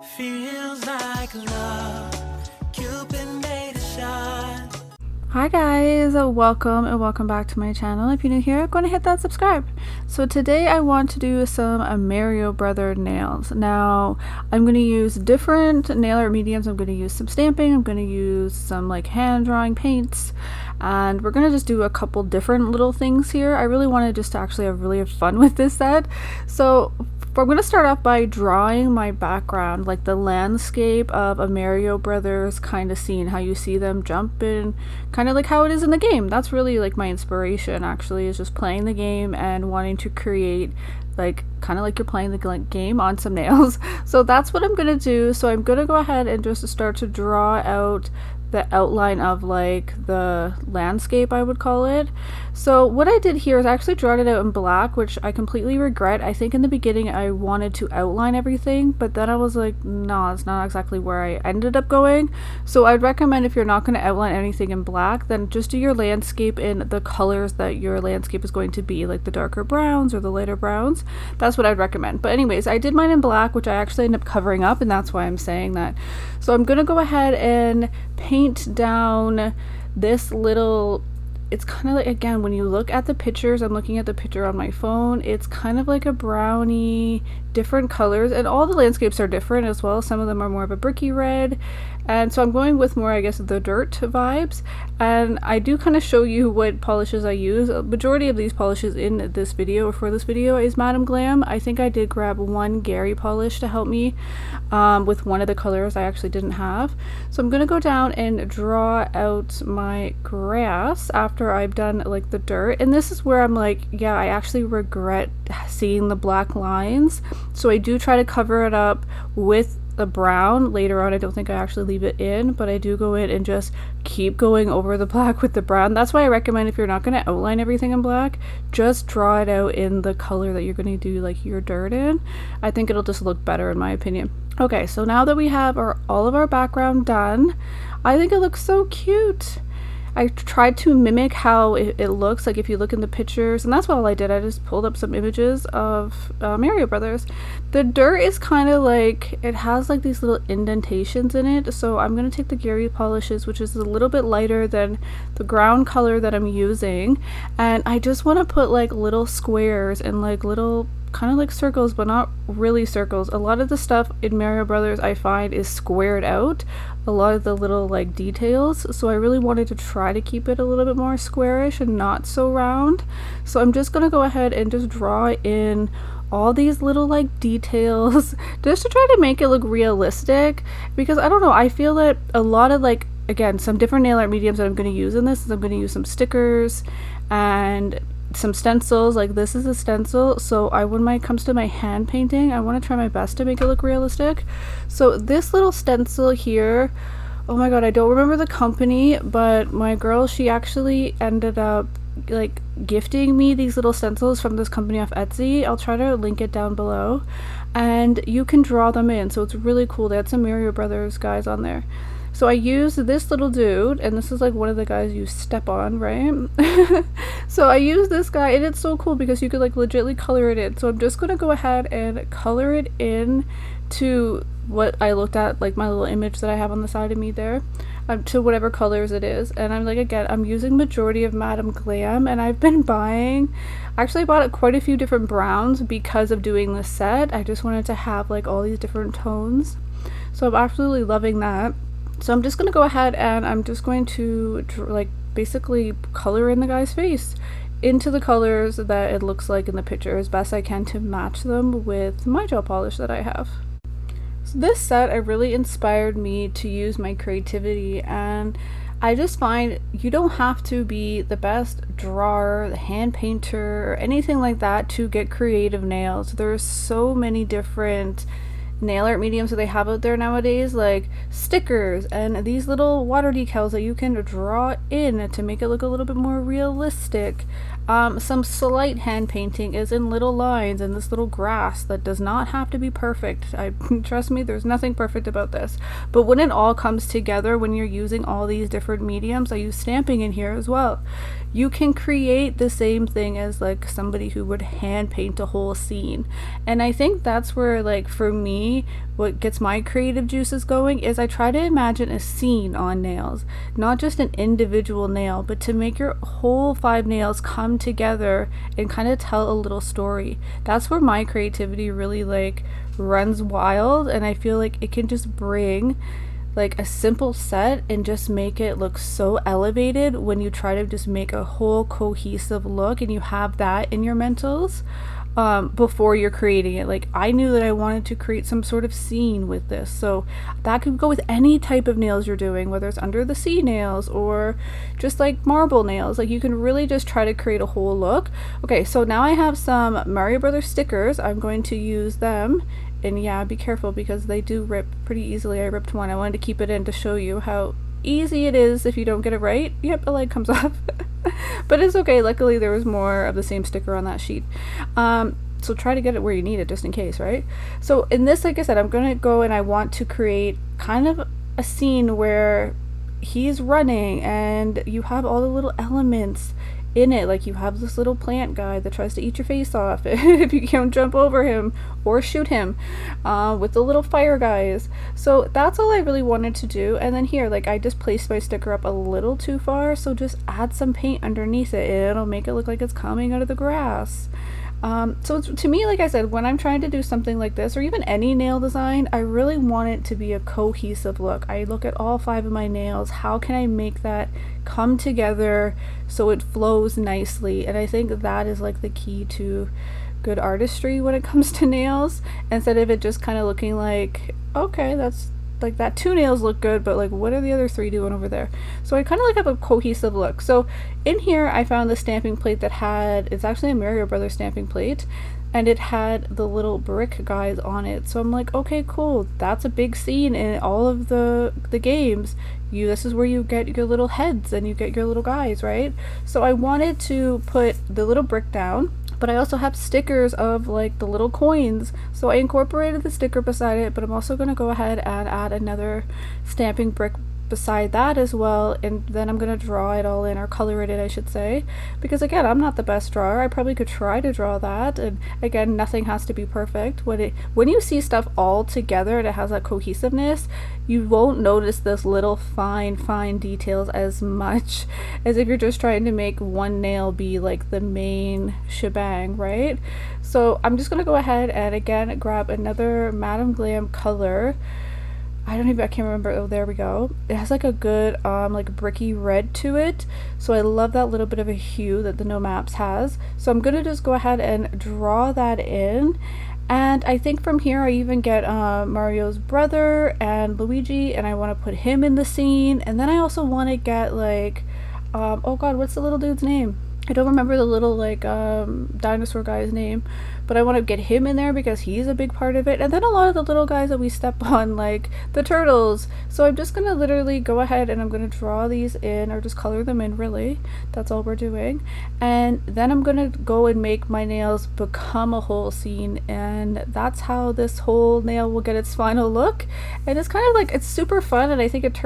Feels like love, Cupid made a shot. Hi guys, welcome back to my channel. If you're new here, go and hit that subscribe. So today I want to do some Mario Brother nails. Now I'm going to use different nail art mediums. I'm going to use some stamping, I'm going to use some like hand drawing paints, and we're going to just do a couple different little things here. I really wanted just to actually have fun with this set. So I'm going to start off by drawing my background, like the landscape of a Mario Brothers kind of scene, how you see them jumping, kind of like how it is in the game. That's really like my inspiration, actually, is just playing the game and wanting to create like kind of like you're playing the game on some nails. So that's what I'm going to do. So I'm going to go ahead and just start to draw out the outline of like the landscape, I would call it. So what I did here is I actually drawed it out in black, which I completely regret. I think in the beginning I wanted to outline everything, but then I was like, no, it's not exactly where I ended up going. So I'd recommend, if you're not going to outline anything in black, then just do your landscape in the colors that your landscape is going to be, like the darker browns or the lighter browns. That's what I'd recommend. But anyways, I did mine in black, which I actually ended up covering up, and that's why I'm saying that. So I'm gonna go ahead and paint down this little, it's kind of like, again, when you look at the pictures, I'm looking at the picture on my phone, it's kind of like a brownie, different colors, and all the landscapes are different as well. Some of them are more of a bricky red, and so I'm going with more, I guess, the dirt vibes. And I do kind of show you what polishes I use. A majority of these polishes in this video, or for this video, is Madam Glam. I think I did grab one Garry polish to help me with one of the colors I actually didn't have. So I'm gonna go down and draw out my grass after I've done like the dirt, and this is where I'm like, yeah, I actually regret seeing the black lines. So I do try to cover it up with the brown later on. I don't think I actually leave it in, but I do go in and just keep going over the black with the brown. That's why I recommend, if you're not going to outline everything in black, just draw it out in the color that you're going to do like your dirt in. I think it'll just look better, in my opinion. Okay, so now that we have all of our background done, I think it looks so cute. I tried to mimic how it looks like if you look in the pictures, and that's what all I did. I just pulled up some images of Mario Brothers. The dirt is kind of like, it has like these little indentations in it, so I'm going to take the Garry polishes, which is a little bit lighter than the ground color that I'm using, and I just want to put like little squares and like little kind of like circles, but not really circles. A lot of the stuff in Mario Brothers I find is squared out, a lot of the little like details, so I really wanted to try to keep it a little bit more squarish and not so round. So I'm just gonna go ahead and just draw in all these little like details just to try to make it look realistic, because I don't know, I feel that a lot of, like, again, some different nail art mediums that I'm going to use in this is I'm going to use some stickers and some stencils. Like this is a stencil, so when it comes to my hand painting, I want to try my best to make it look realistic. So this little stencil here, oh my god, I don't remember the company, but my girl, she actually ended up like gifting me these little stencils from this company off Etsy. I'll try to link it down below, and you can draw them in, so it's really cool. They had some Mario Brothers guys on there. So I used this little dude, and this is like one of the guys you step on, right? So I used this guy, and it's so cool because you could like legitimately color it in. So I'm just gonna go ahead and color it in to what I looked at, like my little image that I have on the side of me there, to whatever colors it is. And I'm like, again, I'm using majority of Madam Glam, and I've been buying, actually I bought quite a few different browns because of doing this set. I just wanted to have like all these different tones, so I'm absolutely loving that. So I'm just going to go ahead and I'm just going to like basically color in the guy's face into the colors that it looks like in the picture as best I can to match them with my gel polish that I have. So this set, it really inspired me to use my creativity, and I just find you don't have to be the best drawer, the hand painter, or anything like that to get creative nails. There's so many different nail art mediums that they have out there nowadays, like stickers and these little water decals that you can draw in to make it look a little bit more realistic. Some slight hand painting is in little lines and this little grass that does not have to be perfect. Trust me, there's nothing perfect about this. But when it all comes together, when you're using all these different mediums, I use stamping in here as well, you can create the same thing as like somebody who would hand paint a whole scene. And I think that's where, like, for me, what gets my creative juices going is I try to imagine a scene on nails, not just an individual nail, but to make your whole 5 nails come together and kind of tell a little story. That's where my creativity really like runs wild, and I feel like it can just bring like a simple set and just make it look so elevated when you try to just make a whole cohesive look and you have that in your mentals before you're creating it. Like I knew that I wanted to create some sort of scene with this, so that could go with any type of nails you're doing, whether it's under the sea nails or just like marble nails. Like you can really just try to create a whole look. Okay, so now I have some Mario Brothers stickers. I'm going to use them. And yeah, be careful because they do rip pretty easily. I ripped one. I wanted to keep it in to show you how easy it is if you don't get it right. Yep, a leg comes off. But it's okay. Luckily, there was more of the same sticker on that sheet. So try to get it where you need it just in case, right? So in this, like I said, I'm going to go and I want to create kind of a scene where he's running and you have all the little elements in it. Like you have this little plant guy that tries to eat your face off if you can't jump over him or shoot him, with the little fire guys. So that's all I really wanted to do. And then here, like I just placed my sticker up a little too far, so just add some paint underneath it and it'll make it look like it's coming out of the grass. So to me, like I said, when I'm trying to do something like this, or even any nail design, I really want it to be a cohesive look. I look at all 5 of my nails. How can I make that come together so it flows nicely? And I think that is like the key to good artistry when it comes to nails, instead of it just kind of looking like, okay, that's like that 2 nails look good, but like what are the other 3 doing over there? So I kind of like have a cohesive look. So in here I found the stamping plate that had, it's actually a Mario Brothers stamping plate, and it had the little brick guys on it. So I'm like, okay, cool, that's a big scene in all of the games. This is where you get your little heads and you get your little guys, right? So I wanted to put the little brick down, but I also have stickers of like the little coins, so I incorporated the sticker beside it, but I'm also going to go ahead and add another stamping brick beside that as well, and then I'm going to draw it all in, or color it in I should say, because again, I'm not the best drawer. I probably could try to draw that, and again, nothing has to be perfect. When you see stuff all together and it has that cohesiveness, you won't notice this little fine details as much as if you're just trying to make one nail be like the main shebang, right? So I'm just going to go ahead and again grab another Madame Glam color. I can't remember. Oh, there we go. It has like a good like bricky red to it, so I love that little bit of a hue that the No Maps has. So I'm gonna just go ahead and draw that in, and I think from here I even get Mario's brother and Luigi, and I want to put him in the scene. And then I also want to get like oh god, what's the little dude's name? I don't remember the little like dinosaur guy's name, but I want to get him in there because he's a big part of it. And then a lot of the little guys that we step on, like the turtles. So I'm just gonna literally go ahead and I'm gonna draw these in, or just color them in, really. That's all we're doing. And then I'm gonna go and make my nails become a whole scene, and that's how this whole nail will get its final look. And it's kind of like, it's super fun, and I think it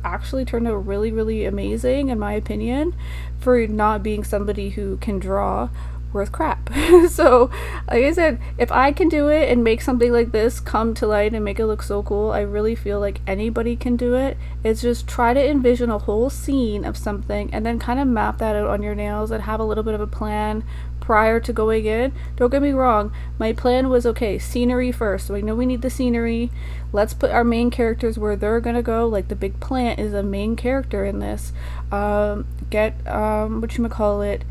actually turned out really, really amazing in my opinion, for not being somebody who can draw worth crap. So like I said, if I can do it and make something like this come to light and make it look so cool, I really feel like anybody can do it. It's just try to envision a whole scene of something and then kind of map that out on your nails and have a little bit of a plan prior to going in. Don't get me wrong, my plan was, okay, scenery first, so I know we need the scenery. Let's put our main characters where they're gonna go. Like the big plant is a main character in this. Get whatchamacallit,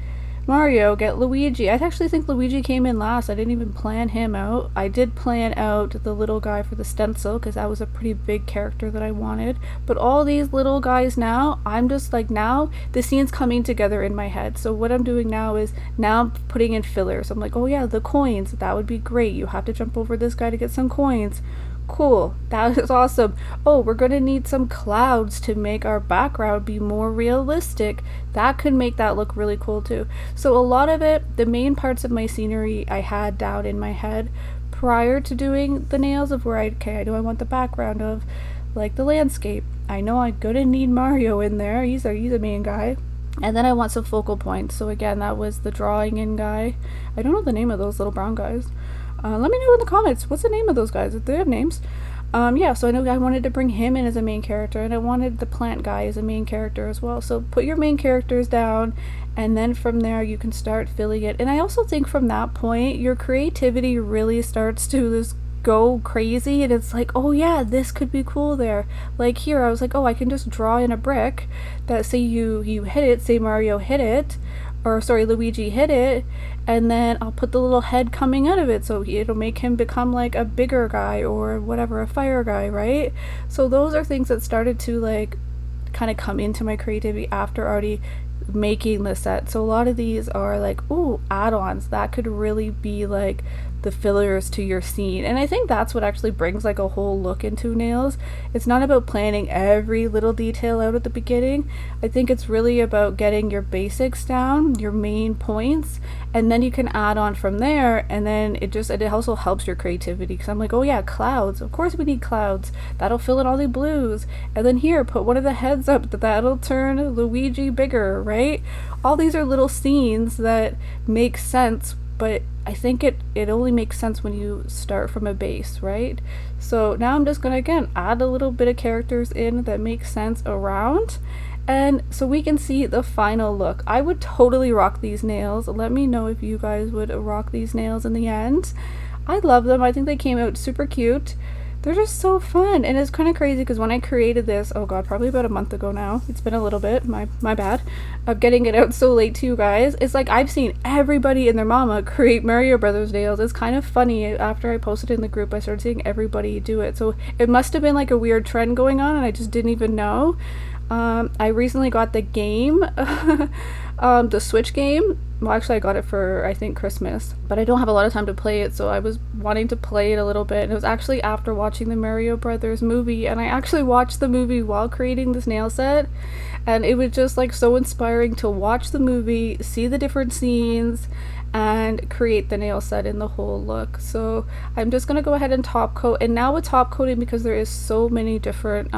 Mario, get Luigi. I actually think Luigi came in last. I didn't even plan him out. I did plan out the little guy for the stencil because that was a pretty big character that I wanted. But all these little guys now, I'm just like, now the scene's coming together in my head. So what I'm doing now is, now I'm putting in fillers. I'm like, oh yeah, the coins, that would be great. You have to jump over this guy to get some coins. Cool, that is awesome. Oh, we're gonna need some clouds to make our background be more realistic. That could make that look really cool too. So a lot of it, the main parts of my scenery I had down in my head prior to doing the nails, of where I know I want the background of like the landscape. I know I'm gonna need Mario in there. He's a main guy. And then I want some focal points. So again, that was the drawing in guy. I don't know the name of those little brown guys. Let me know in the comments, what's the name of those guys, if they have names. Yeah, so I know I wanted to bring him in as a main character, and I wanted the plant guy as a main character as well. So put your main characters down, and then from there you can start filling it. And I also think from that point your creativity really starts to just go crazy, and it's like, oh yeah, this could be cool there. Like here I was like, oh, I can just draw in a brick that, say you hit it, say Mario hit it, or sorry, Luigi hit it, and then I'll put the little head coming out of it, so it'll make him become like a bigger guy or whatever, a fire guy, right? So those are things that started to like kind of come into my creativity after already making the set. So a lot of these are like, ooh, add-ons that could really be like the fillers to your scene. And I think that's what actually brings like a whole look into nails. It's not about planning every little detail out at the beginning. I think it's really about getting your basics down, your main points, and then you can add on from there. And then it also helps your creativity, because I'm like, oh yeah, clouds, of course we need clouds, that'll fill in all the blues. And then here, put one of the heads up, that'll turn Luigi bigger, right? All these are little scenes that make sense, but I think it only makes sense when you start from a base, right? So now I'm just gonna again add a little bit of characters in that make sense around, and so we can see the final look. I would totally rock these nails. Let me know if you guys would rock these nails in the end. I love them. I think they came out super cute. They're just so fun, and it's kind of crazy because when I created this, oh god, probably about a month ago now, it's been a little bit, my bad, of getting it out so late to you guys. It's like I've seen everybody and their mama create Mario Brothers nails. It's kind of funny. After I posted in the group, I started seeing everybody do it, so it must have been like a weird trend going on and I just didn't even know. I recently got the game, the Switch game. Well, actually I got it for, I think, Christmas, but I don't have a lot of time to play it, so I was wanting to play it a little bit, and it was actually after watching the Mario Brothers movie, and I actually watched the movie while creating this nail set, and it was just like so inspiring to watch the movie, see the different scenes, and create the nail set in the whole look. So I'm just gonna go ahead and top coat, and now with top coating, because there is so many different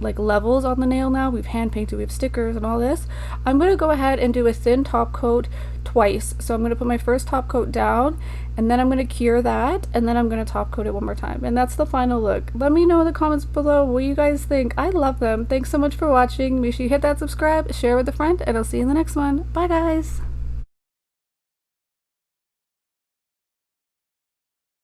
like levels on the nail now, we've hand painted, we have stickers and all this, I'm gonna go ahead and do a thin top coat twice. So I'm gonna put my first top coat down, and then I'm gonna cure that, and then I'm gonna top coat it one more time, and that's the final look. Let me know in the comments below what you guys think. I love them. Thanks so much for watching. Make sure you hit that subscribe, share with a friend, and I'll see you in the next one. Bye guys.